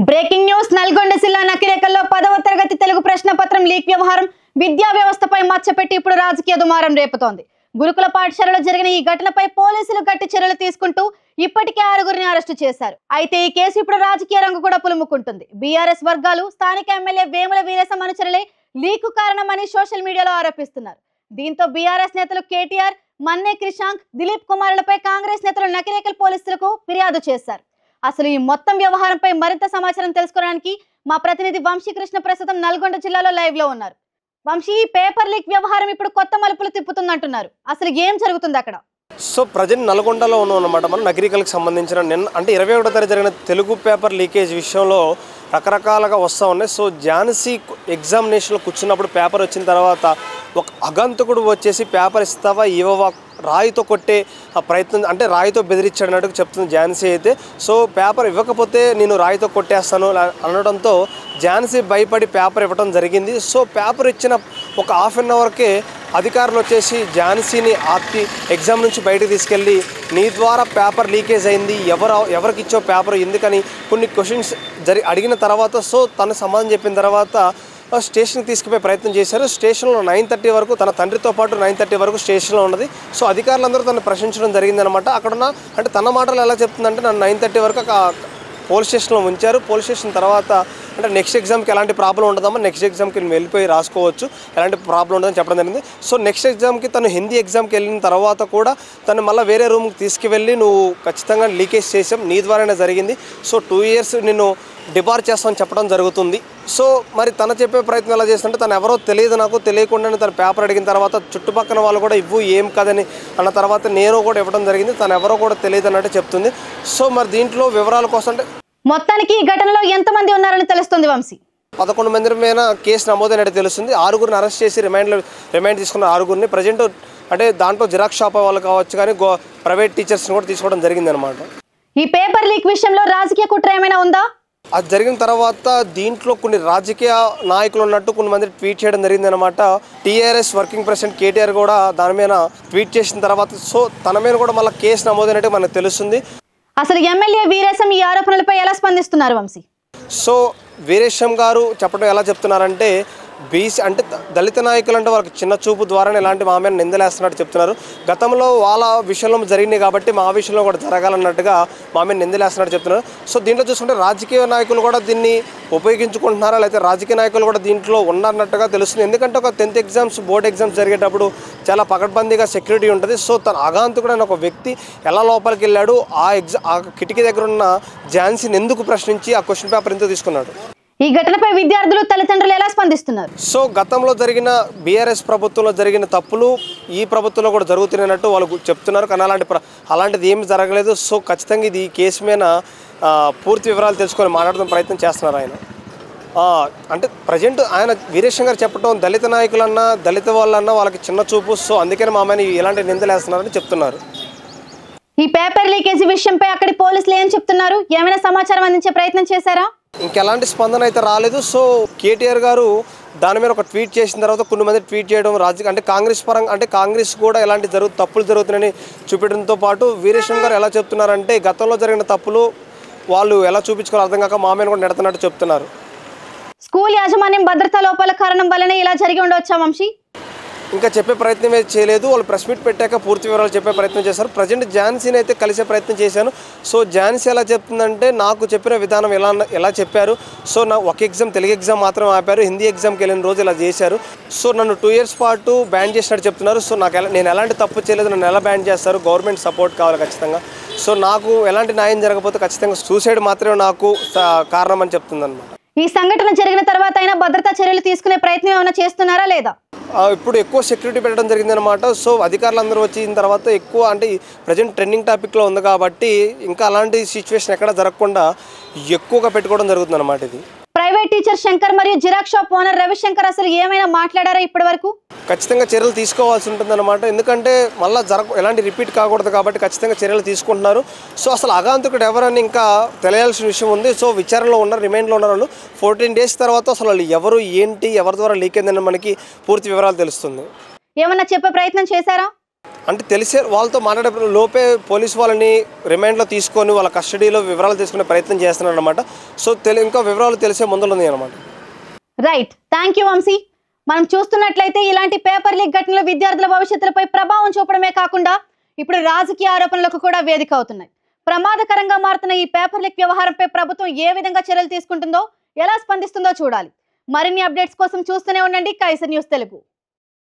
Breaking news Nalgonda జిల్లా నకిరేకల్లో 10వ తరగతి తెలుగు ప్రశ్నపత్రం లీక్ వ్యవహారం విద్యా వ్యవస్థపై మచ్చపెట్టి ఇప్పుడు రాజకీయ దుమారం రేపుతోంది. గురుకుల పాఠశాలలో జరిగిన ఈ ఘటనపై పోలీసులు గట్టి చర్యలు తీసుకుంటూ ఇప్పటికే 6గురిని అరెస్టు చేశారు. అయితే ఈ కేసు ఇప్పుడు రాజకీయ రంగు కూడా పులుముకుంటుంది. బీఆర్ఎస్ వర్గాలు స్థానిక ఎమ్మెల్యే వేముల వీరేశం అనుచరులే లీకు కారణమని సోషల్ మీడియాలో ఆరోపిస్తున్నారు. దీంతో బీఆర్ఎస్ నేతలు కేటీఆర్, మన్నే క్రిషాంక్, దిలీప్ కుమార్లపై కాంగ్రెస్ నేతలు నకిరేకల్ పోలీసులకు ఫిర్యాదు చేశారు. అసలు ఈ మొత్తం వ్యవహారంపై మరింత సమాచారం తెలుసుకోవడానికి మా ప్రతినిధి వంశీ కృష్ణ ప్రస్తుతం నల్గొండ జిల్లాలో లైవ్ లో ఉన్నారు. వంశీ, ఈ పేపర్ లీక్ వ్యవహారం ఇప్పుడు కొత్త మలుపులు తిప్పుతుందంటున్నారు. అసలు ఏం జరుగుతుంది అక్కడ? సో ప్రజెంట్ నల్గొండలో ఉన్నామన్నమాట. మనం నగరికలకు సంబంధించిన అంటే 21వ తారీఖు జరిగిన తెలుగు పేపర్ లీకేజ్ విషయంలో రకరకాలుగా వస్తూ ఉన్నాయి. సో ఝాన్సీ ఎగ్జామినేషన్లో కూర్చున్నప్పుడు పేపర్ వచ్చిన తర్వాత ఒక అగంతకుడు వచ్చేసి పేపర్ ఇస్తావా ఇవ్వవా రాయితో కొట్టే ప్రయత్నం, అంటే రాయితో బెదిరించాడన్నట్టు చెప్తుంది ఝాన్సీ అయితే. సో పేపర్ ఇవ్వకపోతే నేను రాయితో కొట్టేస్తాను అనడంతో ఝాన్సీ భయపడి పేపర్ ఇవ్వడం జరిగింది. సో పేపర్ ఇచ్చిన ఒక హాఫ్ అన్ అవర్కే అధికారులు వచ్చేసి ఝాన్సీని ఆపి ఎగ్జామ్ నుంచి బయటకు తీసుకెళ్ళి నీ ద్వారా పేపర్ లీకేజ్ అయింది, ఎవరికి ఇచ్చో పేపర్ ఎందుకని కొన్ని క్వశ్చన్స్ అడిగిన తర్వాత సో తను సమాధానం చెప్పిన తర్వాత స్టేషన్కి తీసుకుపోయే ప్రయత్నం చేశారు. స్టేషన్లో 9:30 వరకు తన తండ్రితో పాటు 9:30 వరకు స్టేషన్లో ఉన్నది. సో అధికారులందరూ తను ప్రశ్నించడం జరిగిందనమాట. అక్కడున్న అంటే తన మాటలు ఎలా చెప్తుందంటే నన్ను 9:30 వరకు పోలీస్ స్టేషన్లో ఉంచారు. పోలీస్ స్టేషన్ తర్వాత అంటే నెక్స్ట్ ఎగ్జామ్కి ఎలాంటి ప్రాబ్లం ఉండదమ్మా, నెక్స్ట్ ఎగ్జామ్కి నేను వెళ్ళిపోయి రాసుకోవచ్చు, ఎలాంటి ప్రాబ్లం ఉండదని చెప్పడం జరిగింది. సో నెక్స్ట్ ఎగ్జామ్కి తను హిందీ ఎగ్జామ్కి వెళ్ళిన తర్వాత కూడా తను మళ్ళీ వేరే రూమ్కి తీసుకువెళ్ళి నువ్వు ఖచ్చితంగా లీకేజ్ చేసాం, నీ ద్వారానే జరిగింది, సో 2 years నిన్ను డిబార్ చేస్తామని చెప్పడం జరుగుతుంది. సో మరి తను చెప్పే ప్రయత్నం ఎలా చేస్తుంటే తను ఎవరో తెలియదు, నాకు తెలియకుండానే తన పేపర్ అడిగిన తర్వాత చుట్టుపక్కల వాళ్ళు కూడా ఇవ్వు ఏం కదని అన్న తర్వాత నేను కూడా ఇవ్వడం జరిగింది, తను ఎవరో కూడా తెలియదు అన్నట్టు చెప్తుంది. సో మరి దీంట్లో వివరాల కోసం అంటే మొత్తానికి ఈ ఘటనలో ఎంతమంది ఉన్నారని తెలుస్తుంది వంశీ? 11 మంది మీద కేసు నమోదైనట్టు తెలుస్తుంది. 6గురిని అరెస్ట్ చేసి రిమాండ్ తీసుకున్న 6గురిని ప్రజెంట్ అంటే దాంట్లో జిరాక్స్ షాప్ వాళ్ళు కావచ్చు కానీ ప్రైవేట్ టీచర్స్ని కూడా తీసుకోవడం జరిగింది అనమాట. ఈ పేపర్ లీక్ విషయంలో రాజకీయ కుట్ర ఏమైనా ఉందా? అది జరిగిన తర్వాత దీంట్లో కొన్ని రాజకీయ నాయకులు ఉన్నట్టు కొన్ని మంది ట్వీట్ చేయడం జరిగింది అనమాట. టీఆర్ఎస్ వర్కింగ్ ప్రెసిడెంట్ కేటీఆర్ కూడా దాని మీద ట్వీట్ చేసిన తర్వాత సో తన మీద కూడా మళ్ళీ కేసు నమోదైనట్టు మనకు తెలుస్తుంది. అసలు ఎమ్మెల్యే వీరేశం ఈ ఆరోపణలపై ఎలా స్పందిస్తున్నారు వంశీ? సో వీరేశం గారు చెప్పడం ఎలా చెప్తున్నారంటే బీసీ అంటే దళిత నాయకులు అంటే వాళ్ళకి చిన్న చూపు ద్వారానే ఇలాంటి మా మీద నిందలేస్తున్నట్టు చెప్తున్నారు. గతంలో వాళ్ళ విషయంలో జరిగినాయి కాబట్టి మా విషయంలో కూడా జరగాలన్నట్టుగా మా మీద నిందలేస్తున్నట్టు చెప్తున్నారు. సో దీంట్లో చూసుకుంటే రాజకీయ నాయకులు కూడా దీన్ని ఉపయోగించుకుంటున్నారా లేకపోతే రాజకీయ నాయకులు కూడా దీంట్లో ఉన్నట్టుగా తెలుస్తుంది. ఎందుకంటే ఒక 10th ఎగ్జామ్స్ బోర్డ్ ఎగ్జామ్స్ జరిగేటప్పుడు చాలా పకడ్బందీగా సెక్యూరిటీ ఉంటుంది. సో తన అగాంతకుడైన ఒక వ్యక్తి ఎలా లోపలికి వెళ్ళాడు, ఆ కిటికీ దగ్గర ఉన్న ఝాన్సీని ఎందుకు ప్రశ్నించి ఆ క్వశ్చన్ పేపర్ ఎందుకు తీసుకున్నాడు? ఈ ఘటనపై విద్యార్థులు తల్లిదండ్రులు ఎలా స్పందిస్తున్నారు? సో గతంలో జరిగిన బీఆర్ఎస్ ప్రభుత్వంలో జరిగిన తప్పులు ఈ ప్రభుత్వంలో కూడా జరుగుతున్నట్టు వాళ్ళు చెప్తున్నారు. కానీ అలాంటిది ఏమి జరగలేదు. సో ఖచ్చితంగా ఇది ఈ కేసు మీద పూర్తి వివరాలు తెలుసుకొని మాట్లాడడం ప్రయత్నం చేస్తున్నారు ఆయన. అంటే ప్రజెంట్ ఆయన వీరేశం గారు చెప్పడం దళిత నాయకులన్నా దళిత వాళ్ళన్నా వాళ్ళకి చిన్న చూపు, సో అందుకని మా అమ్మాయిని ఇలాంటి నిందలు వేస్తున్నారని చెప్తున్నారు. ఈ పేపర్ లీకేజీ విషయంపై అక్కడి పోలీసులు ఏం చెప్తున్నారు? ఏమైనా సమాచారం అందించే ప్రయత్నం చేశారా? ఇంకెలాంటి స్పందన అయితే రాలేదు. సో కేటీఆర్ గారు దాని మీద ఒక ట్వీట్ చేసిన తర్వాత కొన్ని మంది ట్వీట్ చేయడం అంటే కాంగ్రెస్ పరంగా అంటే కాంగ్రెస్ కూడా ఎలాంటి తప్పులు జరుగుతున్నాయని చూపించడంతో పాటు వీరేశం గారు ఎలా చెప్తున్నారంటే గతంలో జరిగిన తప్పులు వాళ్ళు ఎలా చూపించుకోవాలో అర్థం కాక మా మీద కూడా నెడుతున్నట్టు చెప్తున్నారు. స్కూల్ యాజమాన్యం భద్రతా లోపాల కారణం వల్లనే ఇలా జరిగి ఉండవచ్చా వంశీ? ఇంకా చెప్పే ప్రయత్నం అయితే చేయలేదు. వాళ్ళు ప్రెస్ మీట్ పెట్టాక పూర్తి వివరాలు చెప్పే ప్రయత్నం చేశారు. ప్రజెంట్ ఝాన్సీని అయితే కలిసే ప్రయత్నం చేశాను. సో ఝాన్సీ ఎలా చెప్తుందంటే నాకు చెప్పిన విధానం ఎలా చెప్పారు. సో నా ఒక ఎగ్జామ్ తెలుగు ఎగ్జామ్ మాత్రం ఆపారు, హిందీ ఎగ్జామ్కి వెళ్ళిన రోజు ఇలా చేశారు. సో నన్ను 2 years పాటు బ్యాన్ చేసినట్టు చెప్తున్నారు. సో నేను ఎలాంటి తప్పు చేయలేదు, నన్ను ఎలా బ్యాన్ చేస్తారు, గవర్నమెంట్ సపోర్ట్ కావాలి ఖచ్చితంగా. సో నాకు ఎలాంటి న్యాయం జరగకపోతే ఖచ్చితంగా సూసైడ్ మాత్రమే నాకు కారణం అని చెప్తుందన్నమాట. ఈ సంఘటన జరిగిన తర్వాత అయినా భద్రతా చర్యలు తీసుకునే ప్రయత్నం ఏమైనా చేస్తున్నారా లేదా? ఇప్పుడు ఎక్కువ సెక్యూరిటీ పెట్టడం జరిగిందనమాట. సో అధికారులందరూ వచ్చిన తర్వాత ఎక్కువ అంటే ప్రజెంట్ ట్రెండింగ్ టాపిక్లో ఉంది కాబట్టి ఇంకా అలాంటి సిచ్యువేషన్ ఎక్కడ జరగకుండా ఎక్కువగా పెట్టుకోవడం జరుగుతుంది అనమాట. ఇది ప్రైవేట్ టీచర్ శంకర్ మరియు జిరాక్స్ షాప్ ఓనర్ రవిశంకర్ అసలు ఏమైనా మాట్లాడారా ఇప్పటి వరకు? ఖచ్చితంగా చర్యలు తీసుకోవాల్సి ఉంటుందన్నమాట. ఎందుకంటే మళ్ళీ ఎలాంటి రిపీట్ కాకూడదు కాబట్టి ఖచ్చితంగా చర్యలు తీసుకుంటున్నారు. సో అసలు అగాంతకుడు ఎవరని ఇంకా తెలియాల్సిన విషయం ఉంది. సో విచారణలో ఉన్నారు, రిమైండ్లో ఉన్నారు వాళ్ళు. 14 days తర్వాత అసలు వాళ్ళు ఎవరు ఏంటి ఎవరి ద్వారా లీక్ అయిందని మనకి పూర్తి వివరాలు తెలుస్తుంది. ఏమన్నా చెప్పే ప్రయత్నం చేశారా? అంటే తెలిసే వాళ్ళతో మాట్లాడే లోపే పోలీసు వాళ్ళని రిమాండ్లో తీసుకొని వాళ్ళ కస్టడీలో వివరాలు తీసుకునే ప్రయత్నం చేస్తున్నారు అనమాట. సో ఇంకా వివరాలు తెలిసే ముందుంది అనమాట. Right, thank you Vamshi. మనం చూస్తున్నట్లయితే ఇలాంటి పేపర్ లీక్ ఘటనలు విద్యార్థుల భవిష్యత్తులపై ప్రభావం చూపడమే కాకుండా ఇప్పుడు రాజకీయ ఆరోపణలకు కూడా వేదిక అవుతున్నాయి. ప్రమాదకరంగా మారుతున్న ఈ పేపర్ లీక్ వ్యవహారంపై ప్రభుత్వం ఏ విధంగా చర్యలు తీసుకుంటుందో, ఎలా స్పందిస్తుందో చూడాలి. మరిన్ని అప్డేట్స్ కోసం చూస్తూనే ఉండండి కైసర్ న్యూస్ తెలుగు.